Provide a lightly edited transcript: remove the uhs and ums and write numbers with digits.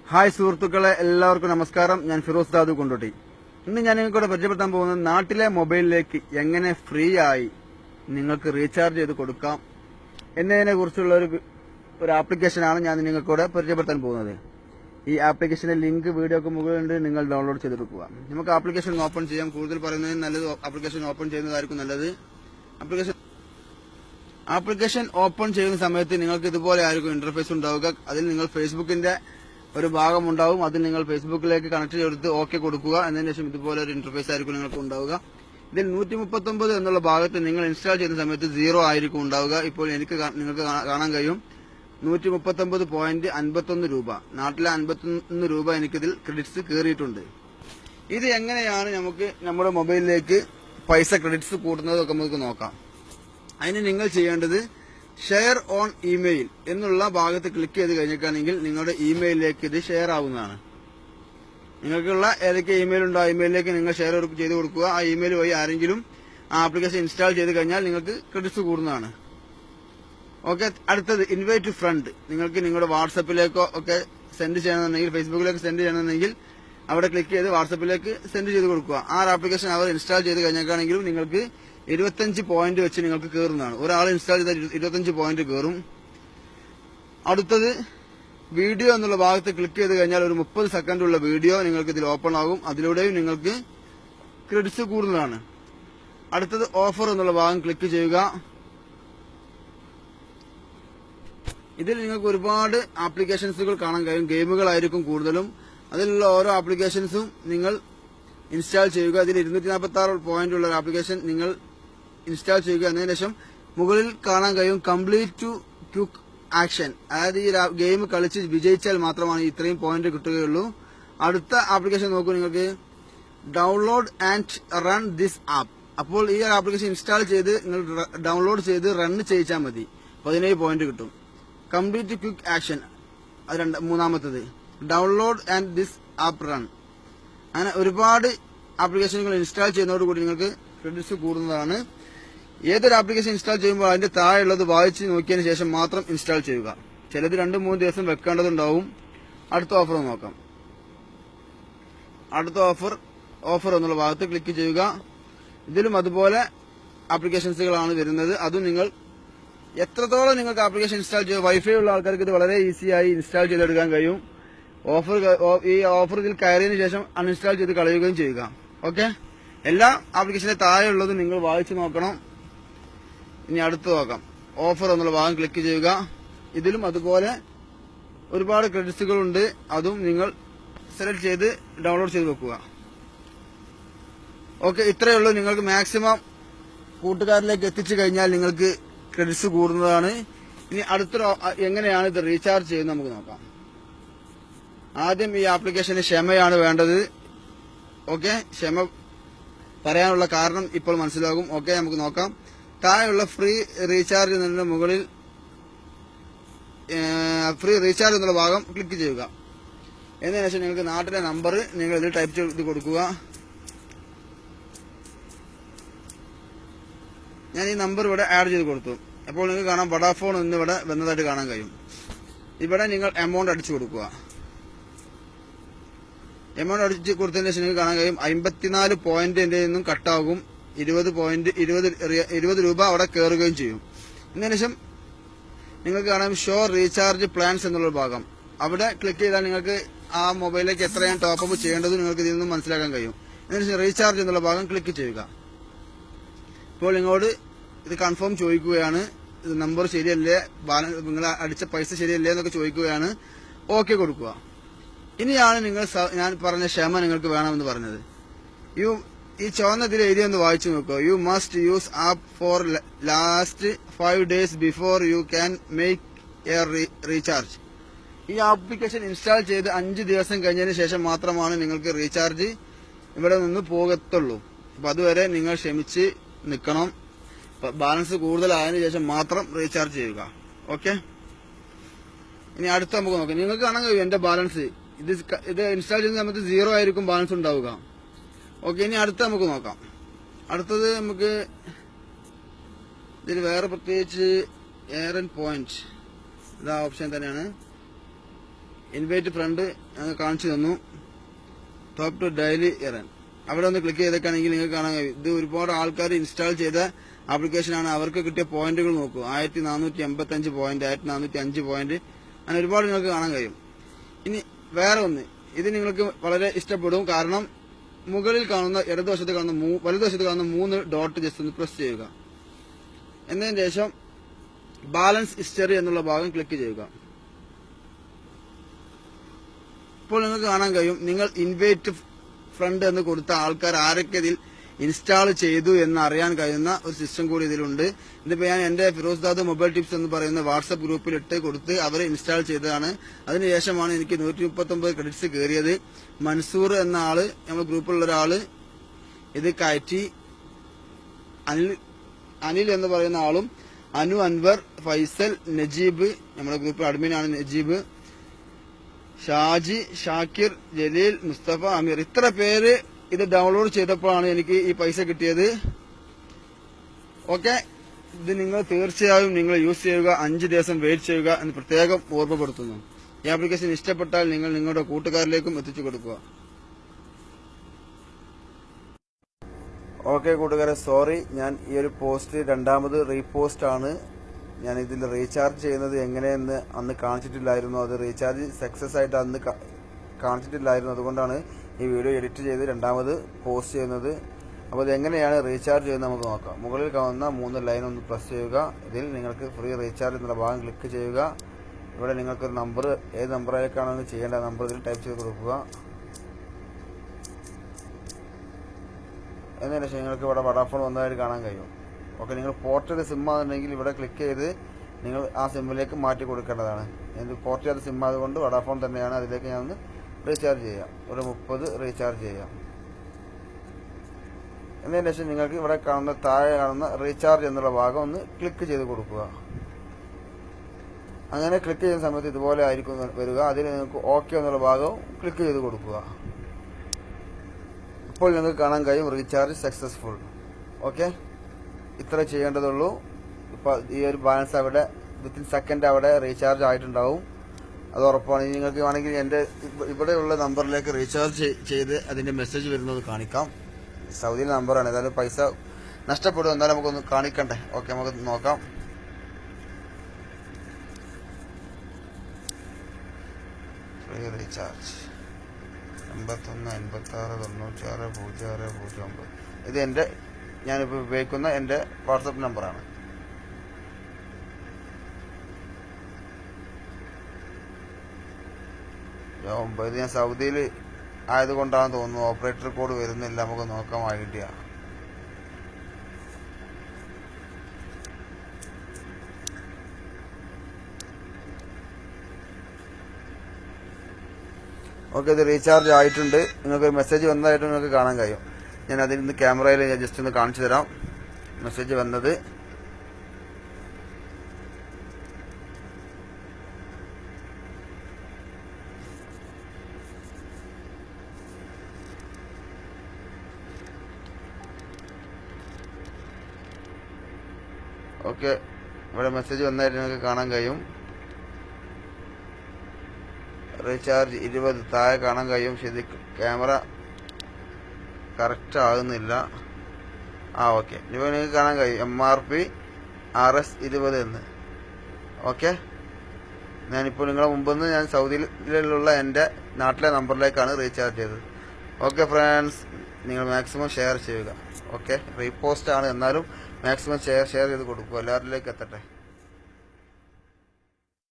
Hi സുഹൃത്തുക്കളെ, എല്ലാവർക്കും നമസ്കാരം. ഞാൻ ഫിറോസ് ദാദു കൊണ്ടോട്ടി. ഇന്ന് ഞാൻ നിങ്ങൾക്കൂടെ പരിചയപ്പെടുത്താൻ പോകുന്നത് നാട്ടിലെ മൊബൈലിലേക്ക് എങ്ങനെ ഫ്രീ ആയി നിങ്ങൾക്ക് റീചാർജ് ചെയ്ത് കൊടുക്കാം എന്നതിനെ കുറിച്ചുള്ള ഒരു ആപ്ലിക്കേഷനാണ് ഞാൻ നിങ്ങൾക്കൂടെ പരിചയപ്പെടുത്താൻ പോകുന്നത്. ഈ ആപ്ലിക്കേഷന്റെ ലിങ്ക് വീഡിയോക്ക് മുകളിലുണ്ട്, നിങ്ങൾ ഡൗൺലോഡ് ചെയ്തെടുക്കുക. നമുക്ക് ആപ്ലിക്കേഷൻ ഓപ്പൺ ചെയ്യാം. കൂടുതൽ പറയുന്നതിന് നല്ലത് ആപ്ലിക്കേഷൻ ഓപ്പൺ ചെയ്യുന്നതായിരിക്കും നല്ലത്. ആപ്ലിക്കേഷൻ ഓപ്പൺ ചെയ്യുന്ന സമയത്ത് നിങ്ങൾക്ക് ഇതുപോലെ ആയിരിക്കും ഇന്റർഫേസ് ഉണ്ടാവുക. അതിൽ നിങ്ങൾ ഫേസ്ബുക്കിന്റെ ഒരു ഭാഗം ഉണ്ടാവും. അതിൽ നിങ്ങൾ ഫേസ്ബുക്കിലേക്ക് കണക്ട് ചെയ്തെടുത്ത് ഓക്കെ കൊടുക്കുക. എന്നതിന് ശേഷം ഇതുപോലെ ഒരു ഇന്റർഫേസ് ആയിരിക്കും നിങ്ങൾക്ക് ഉണ്ടാവുക. ഇതിൽ 139 എന്നുള്ള ഭാഗത്ത് നിങ്ങൾ ഇൻസ്റ്റാൾ ചെയ്യുന്ന സമയത്ത് 0 ആയിരിക്കും ഉണ്ടാവുക. ഇപ്പോൾ നിങ്ങൾക്ക് കാണാൻ കഴിയും 139.51 രൂപ. നാട്ടിലെ 51 രൂപ എനിക്കിതിൽ ക്രെഡിറ്റ്സ് കയറിയിട്ടുണ്ട്. ഇത് എങ്ങനെയാണ് നമുക്ക് നമ്മുടെ മൊബൈലിലേക്ക് പൈസ ക്രെഡിറ്റ്സ് കൂടുന്നതൊക്കെ നമുക്ക് നോക്കാം. അതിന് നിങ്ങൾ ചെയ്യേണ്ടത് ഷെയർ ഓൺ ഇമെയിൽ എന്നുള്ള ഭാഗത്ത് ക്ലിക്ക് ചെയ്ത് കഴിഞ്ഞിട്ടാണെങ്കിൽ നിങ്ങളുടെ ഇമെയിലിലേക്ക് ഇത് ഷെയർ ആവുന്നതാണ്. നിങ്ങൾക്കുള്ള ഏതൊക്കെ ഇമെയിൽ ഉണ്ടോ ആ ഇമെയിലിലേക്ക് നിങ്ങൾ ഷെയർ ചെയ്ത് കൊടുക്കുക. ആ ഇമെയിൽ വഴി ആരെങ്കിലും ആ ആപ്ലിക്കേഷൻ ഇൻസ്റ്റാൾ ചെയ്ത് കഴിഞ്ഞാൽ നിങ്ങൾക്ക് ക്രെഡിറ്റ്സ് കൂടുന്നതാണ്. ഓക്കെ, അടുത്തത് ഇൻവൈറ്റ് ഫ്രണ്ട്. നിങ്ങൾക്ക് നിങ്ങളുടെ വാട്സപ്പിലേക്കോ ഒക്കെ സെൻഡ് ചെയ്യണമെന്നുണ്ടെങ്കിൽ, ഫേസ്ബുക്കിലേക്ക് സെൻഡ് ചെയ്യണമെന്നുണ്ടെങ്കിൽ അവിടെ ക്ലിക്ക് ചെയ്ത് വാട്സപ്പിലേക്ക് സെൻഡ് ചെയ്ത് കൊടുക്കുക. ആ ആപ്ലിക്കേഷൻ അവർ ഇൻസ്റ്റാൾ ചെയ്ത് കഴിഞ്ഞാണെങ്കിലും നിങ്ങൾക്ക് 25 പോയിന്റ് വെച്ച് നിങ്ങൾക്ക് കയറുന്നതാണ്. ഒരാൾ ഇൻസ്റ്റാൾ ചെയ്ത 25 പോയിന്റ് കയറും. അടുത്തത് വീഡിയോ എന്നുള്ള ഭാഗത്ത് ക്ലിക്ക് ചെയ്ത് കഴിഞ്ഞാൽ ഒരു 30 സെക്കൻഡുള്ള വീഡിയോ നിങ്ങൾക്ക് ഇതിൽ ഓപ്പൺ ആകും. അതിലൂടെയും നിങ്ങൾക്ക് ക്രെഡിറ്റ്സ് കൂടുന്നതാണ്. അടുത്തത് ഓഫർ എന്നുള്ള ഭാഗം ക്ലിക്ക് ചെയ്യുക. ഇതിൽ നിങ്ങൾക്ക് ഒരുപാട് ആപ്ലിക്കേഷൻസുകൾ കാണാൻ കഴിയും. ഗെയിമുകളായിരിക്കും കൂടുതലും. അതിലുള്ള ഓരോ ആപ്ലിക്കേഷൻസും നിങ്ങൾ ഇൻസ്റ്റാൾ ചെയ്യുക. അതിൽ 246 പോയിന്റ് ഉള്ള ഒരു ആപ്ലിക്കേഷൻ നിങ്ങൾ ഇൻസ്റ്റാൾ ചെയ്യുക. എന്നതിന് ശേഷം മുകളിൽ കാണാൻ കഴിയും കംപ്ലീറ്റ് ടു ക്വിക്ക് ആക്ഷൻ. അതായത് ഈ ഗെയിം കളിച്ച് വിജയിച്ചാൽ മാത്രമാണ് ഇത്രയും പോയിന്റ് കിട്ടുകയുള്ളൂ. അടുത്ത ആപ്ലിക്കേഷൻ നോക്കൂ, നിങ്ങൾക്ക് download and run this app. അപ്പോൾ ഈ ആപ്ലിക്കേഷൻ ഇൻസ്റ്റാൾ ചെയ്ത് നിങ്ങൾ ഡൗൺലോഡ് ചെയ്ത് റൺ ചെയ്യിച്ചാൽ മതി, 17 പോയിന്റ് കിട്ടും. കംപ്ലീറ്റ് ക്വിക്ക് ആക്ഷൻ അത് മൂന്നാമത്തത്. Download and this app run. അങ്ങനെ ഒരുപാട് ആപ്ലിക്കേഷനുകൾ ഇൻസ്റ്റാൾ ചെയ്യുന്നതോടുകൂടി നിങ്ങൾക്ക് ക്രെഡിറ്റ്സ് കൂടുന്നതാണ്. ഏതൊരു ആപ്ലിക്കേഷൻ ഇൻസ്റ്റാൾ ചെയ്യുമ്പോൾ അതിന്റെ താഴെയുള്ളത് വായിച്ച് നോക്കിയതിന് ശേഷം മാത്രം ഇൻസ്റ്റാൾ ചെയ്യുക. ചിലത് 2-3 ദിവസം വെക്കേണ്ടതുണ്ടാവും. അടുത്ത ഓഫർ നോക്കാം. അടുത്ത ഓഫർ എന്നുള്ള ഭാഗത്ത് ക്ലിക്ക് ചെയ്യുക. ഇതിലും അതുപോലെ ആപ്ലിക്കേഷൻസുകളാണ് വരുന്നത്. അതും നിങ്ങൾ എത്രത്തോളം നിങ്ങൾക്ക് ആപ്ലിക്കേഷൻ ഇൻസ്റ്റാൾ ചെയ്യുക, വൈഫൈ ഉള്ള ആൾക്കാർക്ക് ഇത് വളരെ ഈസിയായി ഇൻസ്റ്റാൾ ചെയ്തെടുക്കാൻ കഴിയും. ഈ ഓഫർ ഇതിൽ കയറിയതിനു ശേഷം അൺഇൻസ്റ്റാൾ ചെയ്ത് കളയുകയും ചെയ്യുക. ഓക്കെ, എല്ലാ ആപ്ലിക്കേഷന്റെ താഴെയുള്ളത് നിങ്ങൾ വായിച്ചു നോക്കണം. ഇനി അടുത്ത് നോക്കാം. ഓഫർ എന്നുള്ള ഭാഗം ക്ലിക്ക് ചെയ്യുക. ഇതിലും അതുപോലെ ഒരുപാട് ക്രെഡിറ്റ്സുകളുണ്ട്. അതും നിങ്ങൾ സെലക്ട് ചെയ്ത് ഡൗൺലോഡ് ചെയ്ത് വെക്കുക. ഓക്കെ, ഇത്രയേ ഉള്ളൂ. നിങ്ങൾക്ക് മാക്സിമം കൂട്ടുകാരിലേക്ക് എത്തിച്ചു കഴിഞ്ഞാൽ നിങ്ങൾക്ക് ക്രെഡിറ്റ്സ് കൂടുന്നതാണ്. ഇനി അടുത്തൊരു എങ്ങനെയാണ് ഇത് റീചാർജ് ചെയ്യുന്നത് നമുക്ക് നോക്കാം. ആദ്യം ഈ ആപ്ലിക്കേഷന് ക്ഷമയാണ് വേണ്ടത്. ഓക്കെ, ക്ഷമ പറയാനുള്ള കാരണം ഇപ്പോൾ മനസ്സിലാകും. ഓക്കെ, നമുക്ക് നോക്കാം. താഴെയുള്ള ഫ്രീ റീചാർജ് എന്നതിന്റെ മുകളിൽ ഫ്രീ റീചാർജ് എന്നുള്ള ഭാഗം ക്ലിക്ക് ചെയ്യുക. എന്നതിന് ശേഷം നിങ്ങൾക്ക് നാട്ടിലെ നമ്പർ നിങ്ങൾ ഇതിൽ ടൈപ്പ് ചെയ്ത് കൊടുക്കുക. ഞാൻ ഈ നമ്പർ ഇവിടെ ആഡ് ചെയ്ത് കൊടുത്തു. അപ്പോൾ നിങ്ങൾക്ക് കാണാം വോഡാഫോൺ എന്നിവിടെ വന്നതായിട്ട് കാണാൻ കഴിയും. ഇവിടെ നിങ്ങൾ എമൗണ്ട് അടിച്ചു കൊടുക്കുക. എമൗണ്ട് അടിച്ച് കൊടുത്തതിന് ശേഷം നിങ്ങൾക്ക് കാണാൻ കഴിയും 54 പോയിന്റ് എന്റെ നിന്നും കട്ടാകും. 20 രൂപ അവിടെ കയറുകയും ചെയ്യും. ഇതിന് ശേഷം നിങ്ങൾക്ക് കാണാം ഷോ റീചാർജ് പ്ലാൻസ് എന്നുള്ള ഭാഗം. അവിടെ ക്ലിക്ക് ചെയ്താൽ നിങ്ങൾക്ക് ആ മൊബൈലിലേക്ക് എത്രയാണ് ടോപ്പ് ചെയ്യേണ്ടത് നിങ്ങൾക്ക് ഇതിൽ നിന്നും മനസ്സിലാക്കാൻ കഴിയും. ഇതിനുശേഷം റീചാർജ് എന്നുള്ള ഭാഗം ക്ലിക്ക് ചെയ്യുക. ഇപ്പോൾ നിങ്ങളോട് ഇത് കൺഫേം ചോദിക്കുകയാണ്. ഇത് നമ്പർ ശരിയല്ലേ, നിങ്ങൾ അടിച്ച പൈസ ശരിയല്ലേ എന്നൊക്കെ ചോദിക്കുകയാണ്. ഓക്കെ കൊടുക്കുക. ഇനിയാണ് ഞാൻ പറഞ്ഞ ക്ഷമ നിങ്ങൾക്ക് വേണമെന്ന് പറഞ്ഞത്. ഈ ചുവന്നതിൽ എഴുതിയൊന്ന് വായിച്ചു നോക്കുക. You must use app for last 5 days before you can make A recharge. ഈ ആപ്ലിക്കേഷൻ ഇൻസ്റ്റാൾ ചെയ്ത് 5 ദിവസം കഴിഞ്ഞതിന് ശേഷം മാത്രമാണ് നിങ്ങൾക്ക് റീചാർജ് ഇവിടെ നിന്ന് പോകത്തുള്ളൂ. അപ്പൊ അതുവരെ നിങ്ങൾ ക്ഷമിച്ച് നിൽക്കണം. ബാലൻസ് കൂടുതലായതിനു ശേഷം മാത്രം റീചാർജ് ചെയ്യുക. ഓക്കെ, ഇനി അടുത്ത നമുക്ക് നോക്കാം. നിങ്ങൾക്ക് കാണാൻ കഴിയും എന്റെ ബാലൻസ് ഇത് ഇൻസ്റ്റാൾ ചെയ്യുന്ന സമയത്ത് 0 ആയിരിക്കും ബാലൻസ് ഉണ്ടാവുക. ഓക്കെ, ഇനി അടുത്ത നമുക്ക് നോക്കാം. അടുത്തത് നമുക്ക് ഇതിൽ വേറെ പ്രത്യേകിച്ച് എയർ ആൻഡ് പോയിന്റ് ഇതാ ഓപ്ഷൻ തന്നെയാണ്. ഇൻവൈറ്റ് ഫ്രണ്ട് കാണിച്ചു തന്നു. ടോപ്പ് ടു ഡെയിലി എറൻ അവിടെ ഒന്ന് ക്ലിക്ക് ചെയ്തേക്കാണെങ്കിൽ നിങ്ങൾക്ക് കാണാൻ കഴിയും. ഇത് ഒരുപാട് ആൾക്കാർ ഇൻസ്റ്റാൾ ചെയ്ത ആപ്ലിക്കേഷനാണ്. അവർക്ക് കിട്ടിയ പോയിന്റുകൾ നോക്കൂ. 1485 പോയിന്റ്, 1405 പോയിന്റ്, അങ്ങനെ ഒരുപാട് നിങ്ങൾക്ക് കാണാൻ കഴിയും. ഇനി വേറെ ഒന്ന്, ഇത് നിങ്ങൾക്ക് വളരെ ഇഷ്ടപ്പെടും. കാരണം മുകളിൽ കാണുന്ന വലതുവശത്ത് കാണുന്ന 3 ഡോട്ട് ജസ്റ്റ് ഒന്ന് പ്രസ് ചെയ്യുക. എന്നതിന് ശേഷം ബാലൻസ് ഹിസ്റ്ററി എന്നുള്ള ഭാഗം ക്ലിക്ക് ചെയ്യുക. ഇപ്പോൾ നിങ്ങൾക്ക് കാണാൻ കഴിയും നിങ്ങൾ ഇൻവൈറ്റ് ഫ്രണ്ട് എന്ന് കൊടുത്ത ആൾക്കാർ ആരൊക്കെ ഇതിൽ ഇൻസ്റ്റാൾ ചെയ്തു എന്ന് അറിയാൻ കഴിയുന്ന ഒരു സിസ്റ്റം കൂടി ഇതിലുണ്ട്. ഇതിപ്പോ ഞാൻ എന്റെ ഫിറോസ്ദാദ് മൊബൈൽ ടിപ്സ് എന്ന് പറയുന്ന വാട്സ്ആപ്പ് ഗ്രൂപ്പിൽ ഇട്ട് കൊടുത്ത് അവരെ ഇൻസ്റ്റാൾ ചെയ്തതാണ്. അതിനുശേഷമാണ് എനിക്ക് 139 ക്രെഡിറ്റ്സ് കയറിയത്. മൻസൂർ എന്ന ആള്, നമ്മുടെ ഗ്രൂപ്പിലുള്ള ഒരാള് ഇത് കയറ്റി. അനിൽ എന്ന് പറയുന്ന ആളും, അനു, അൻവർ, ഫൈസൽ, നജീബ്, നമ്മുടെ ഗ്രൂപ്പിൽ അഡ്മിനാണ് നജീബ്, ഷാജി, ഷാക്കിർ, ജലീൽ, മുസ്തഫ, അമീർ, ഇത്ര പേര് ഇത് ഡൗൺലോഡ് ചെയ്തപ്പോഴാണ് എനിക്ക് ഈ പൈസ കിട്ടിയത്. ഓക്കെ, ഇത് നിങ്ങൾ തീർച്ചയായും നിങ്ങൾ യൂസ് ചെയ്യുക. 5 ദിവസം വെയിറ്റ് ചെയ്യുക എന്ന് പ്രത്യേകം ഓർമ്മപ്പെടുത്തുന്നു. ഈ ആപ്ലിക്കേഷൻ ഇഷ്ടപ്പെട്ടാൽ നിങ്ങൾ നിങ്ങളുടെ കൂട്ടുകാരിലേക്കും എത്തിച്ചു കൊടുക്കുക. ഓക്കെ കൂട്ടുകാരെ, സോറി, ഞാൻ ഈ ഒരു പോസ്റ്റ് രണ്ടാമത് റീപോസ്റ്റ് ആണ്. ഞാൻ ഇതിൽ റീചാർജ് ചെയ്യുന്നത് എങ്ങനെയെന്ന് അന്ന് കാണിച്ചിട്ടില്ലായിരുന്നു. അത് റീചാർജ് സക്സസ് ആയിട്ട് അന്ന് കാണിച്ചിട്ടില്ലായിരുന്നു. അതുകൊണ്ടാണ് ഈ വീഡിയോ എഡിറ്റ് ചെയ്ത് രണ്ടാമത് പോസ്റ്റ് ചെയ്യുന്നത്. അപ്പോൾ ഇത് എങ്ങനെയാണ് റീചാർജ് ചെയ്യുന്നത് നമുക്ക് നോക്കാം. മുകളിൽ കാണുന്ന 3 ലൈൻ ഒന്ന് പ്രസ് ചെയ്യുക. ഇതിൽ നിങ്ങൾക്ക് ഫ്രീ റീചാർജ് എന്നുള്ള ഭാഗം ക്ലിക്ക് ചെയ്യുക. ഇവിടെ നിങ്ങൾക്കൊരു നമ്പർ, ഏത് നമ്പറിലേക്കാണ് ചെയ്യേണ്ട നമ്പർ ഇതിൽ ടൈപ്പ് ചെയ്ത് കൊടുക്കുക. എന്നതിന് ശേഷം നിങ്ങൾക്ക് ഇവിടെ വഡാഫോൺ വന്നതായിട്ട് കാണാൻ കഴിയും. ഓക്കെ, നിങ്ങൾ പോർട്ടഡ് സിം ആണെന്നുണ്ടെങ്കിൽ ഇവിടെ ക്ലിക്ക് ചെയ്ത് നിങ്ങൾ ആ സിമ്മിലേക്ക് മാറ്റി കൊടുക്കേണ്ടതാണ്. എനിക്ക് പോർട്ട് ചെയ്ത സിം ആയതുകൊണ്ട് വഡാഫോൺ തന്നെയാണ്. അതിലേക്ക് ഞാൻ ഒന്ന് റീചാർജ് ചെയ്യാം. ഒരു 30 റീചാർജ് ചെയ്യാം. എന്നതിന് ശേഷം നിങ്ങൾക്ക് ഇവിടെ കാണുന്ന താഴെ കാണുന്ന റീചാർജ് എന്നുള്ള ഭാഗം ഒന്ന് ക്ലിക്ക് ചെയ്ത് കൊടുക്കുക. അങ്ങനെ ക്ലിക്ക് ചെയ്യുന്ന സമയത്ത് ഇതുപോലെ ആയിരിക്കും വരിക. അതിൽ നിങ്ങൾക്ക് ഓക്കെ എന്നുള്ള ഭാഗവും ക്ലിക്ക് ചെയ്ത് കൊടുക്കുക. ഇപ്പോൾ നിങ്ങൾക്ക് കാണാൻ കഴിയും റീചാർജ് സക്സസ്ഫുൾ. ഓക്കെ, ഇത്ര ചെയ്യേണ്ടതുള്ളൂ. ഇപ്പോൾ ഈ ഒരു ബാലൻസ് അവിടെ വിത്തിൻ സെക്കൻഡ് അവിടെ റീചാർജ് ആയിട്ടുണ്ടാവും. അത് ഉറപ്പാണ്. നിങ്ങൾക്ക് വേണമെങ്കിൽ എൻ്റെ ഇവിടെയുള്ള നമ്പറിലേക്ക് റീചാർജ് ചെയ്ത് അതിൻ്റെ മെസ്സേജ് വരുന്നത് കാണിക്കാം. സൗദിയിലെ നമ്പറാണ്. ഏതായാലും പൈസ നഷ്ടപ്പെടും, എന്നാലും നമുക്കൊന്ന് കാണിക്കണ്ടേ. ഓക്കെ, നമുക്ക് നോക്കാം. Free recharge 81 56 96 06 09. ഇത് എൻ്റെ ഞാനിപ്പോൾ ഉപയോഗിക്കുന്ന എൻ്റെ വാട്സപ്പ് നമ്പറാണ്. ഇത് ഞാൻ സൗദിയിൽ ആയതുകൊണ്ടാണ് തോന്നുന്നു ഓപ്പറേറ്റർ കോഡ് വരുന്നില്ല. നമുക്ക് നോക്കാം ഐഡിയ. ഓക്കെ, ഇത് റീചാർജ് ആയിട്ടുണ്ട്. നിങ്ങൾക്ക് മെസ്സേജ് വന്നതായിട്ട് നിങ്ങൾക്ക് കാണാൻ കഴിയും. ഞാൻ അതിൽ നിന്ന് ക്യാമറയിൽ ഞാൻ ജസ്റ്റ് ഒന്ന് കാണിച്ചു തരാം മെസ്സേജ് വന്നത്. ഓക്കെ, ഇവിടെ മെസ്സേജ് വന്നതായിട്ട് നിങ്ങൾക്ക് കാണാൻ കഴിയും. റീചാർജ് 20 താഴെ കാണാൻ കഴിയും. ശരി, ക്യാമറ കറക്റ്റ് ആകുന്നില്ല. ഓക്കെ, ഇപ്പോൾ നിങ്ങൾക്ക് കാണാൻ കഴിയും MRP RS 20 എന്ന്. ഓക്കെ, ഞാനിപ്പോൾ നിങ്ങളെ മുമ്പ് ഞാൻ സൗദിയിലുള്ള എൻ്റെ നാട്ടിലെ നമ്പറിലേക്കാണ് റീചാർജ് ചെയ്തത്. ഓക്കെ ഫ്രണ്ട്സ്, നിങ്ങൾ മാക്സിമം ഷെയർ ചെയ്യുക. ഓക്കെ, റീപോസ്റ്റ് ആണ്, എന്നാലും മാക്സിമം ഷെയർ ചെയ്ത് കൊടുക്കുക, എല്ലാവരിലേക്ക് എത്തട്ടെ.